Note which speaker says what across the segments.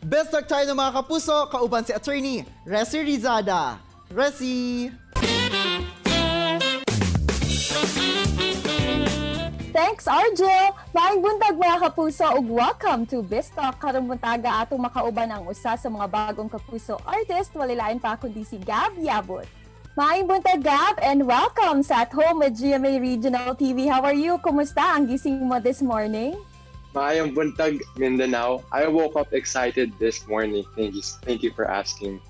Speaker 1: Best talk tayo ng mga kapuso, kauban si Attorney Resi Rizada. Resi!
Speaker 2: Thanks, Arjo! Maayong buntag mga kapuso ug welcome to Best Talk. Karong buntaga atong makauban ang usa sa mga bagong kapuso artist, walilain pa kundi si Gab Yabot. Maayong buntag, Gab, and welcome sa At Home with GMA Regional TV. How are you? Kumusta ang gising mo this morning?
Speaker 3: Maayong buntag, Mindanao. I woke up excited this morning. Thank you for asking.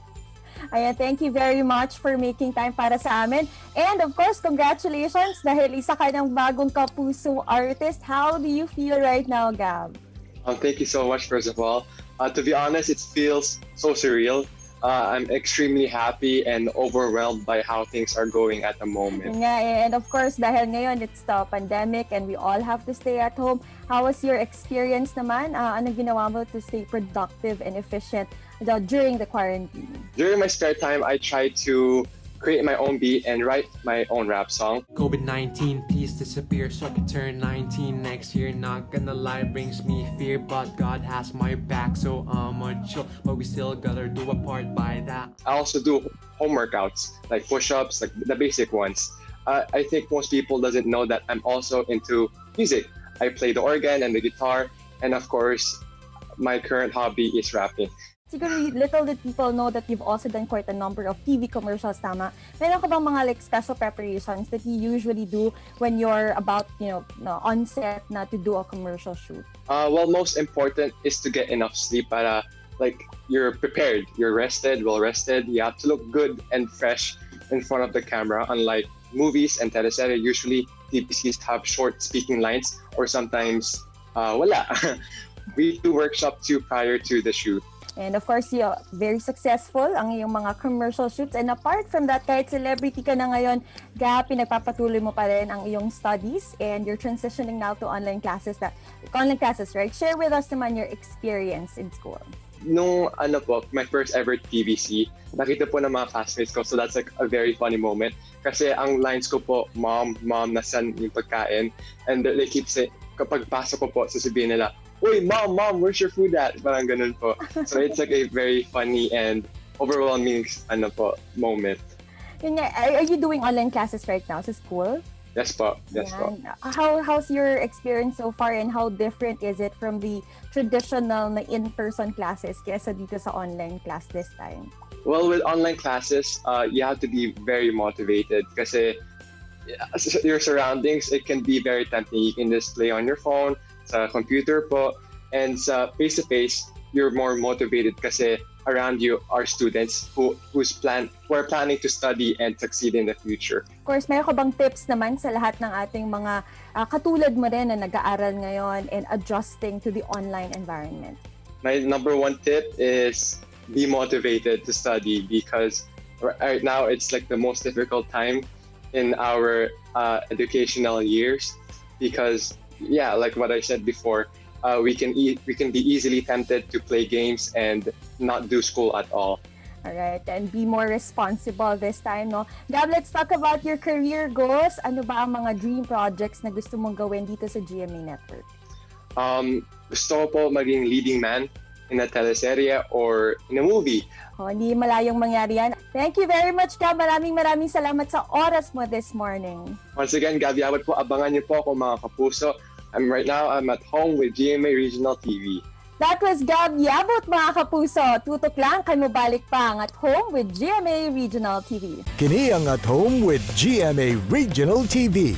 Speaker 2: Ayan, thank you very much for making time para sa amin. And of course, congratulations dahil isa ka ng bagong kapuso artist. How do you feel right now, Gab?
Speaker 3: Thank you so much, first of all. To be honest, it feels so surreal. I'm extremely happy and overwhelmed by how things are going at the moment.
Speaker 2: Yun nga, and of course, dahil ngayon it's the pandemic and we all have to stay at home. How was your experience naman? Anong ginawa mo to stay productive and efficient during the quarantine?
Speaker 3: During my spare time, I try to create my own beat and write my own rap song.
Speaker 4: COVID-19, please disappear so I can turn 19 next year. Not gonna lie, brings me fear, but God has my back, so I'm a chill. But we still gotta do a part by that.
Speaker 3: I also do home workouts, like push-ups, like the basic ones. I think most people doesn't know that I'm also into music. I play the organ and the guitar, and of course, my current hobby is rapping.
Speaker 2: Siguro little did people know that you've also done quite a number of TV commercials, tama? Meron ka bang mga like special preparations that you usually do when you're about, on set na to do a commercial shoot?
Speaker 3: Well, most important is to get enough sleep para like you're prepared, you're rested, well rested. You have to look good and fresh in front of the camera. Unlike movies and teleserye, usually TVCs have short speaking lines or sometimes wala. We do workshop too prior to the shoot.
Speaker 2: And of course, you're very successful ang iyong mga commercial shoots. And apart from that, kahit celebrity ka na ngayon, Gab, pinagpapatuloy mo pa rin ang iyong studies and you're transitioning now to online classes, right? Share with us naman your experience in school.
Speaker 3: Nung my first ever TVC, nakita po ng mga classmates ko, so that's like a very funny moment. Kasi ang lines ko po, mom, nasan yung pagkain? And they keep saying, kapag pasok ko po, sasabihin nila, "Uy, mom, where's your food at?" Parang ganun po. So it's like a very funny and overwhelming moment.
Speaker 2: Yun nga, are you doing online classes right now sa school?
Speaker 3: Yes po.
Speaker 2: How's your experience so far and how different is it from the traditional na in-person classes kaysa dito sa online class this time?
Speaker 3: Well, with online classes, you have to be very motivated kasi your surroundings, it can be very tempting. You can just play on your phone, sa computer po, and sa face-to-face, you're more motivated kasi around you are students who are planning to study and succeed in the future.
Speaker 2: Of course, mayroon ka bang tips naman sa lahat ng ating mga katulad mo rin na nag-aaral ngayon and adjusting to the online environment?
Speaker 3: My number one tip is be motivated to study because right now it's like the most difficult time in our educational years because like what I said before, we can be easily tempted to play games and not do school at all.
Speaker 2: Alright, and be more responsible this time, no? Gab, let's talk about your career goals. Ano ba ang mga dream projects na gusto mong gawin dito sa GMA Network?
Speaker 3: Gusto ko po maging leading man in a teleserye or in a movie.
Speaker 2: Hindi malayong mangyari yan. Thank you very much, Gab. Maraming salamat sa oras mo this morning.
Speaker 3: Once again, Gab Yabot po. Abangan niyo po ako mga kapuso. I'm at home with GMA Regional TV.
Speaker 2: That was Gab Yabot, mga kapuso. Tutok lang, kay mabalik pa ang At Home with GMA Regional TV.
Speaker 5: Kini ang At Home with GMA Regional TV.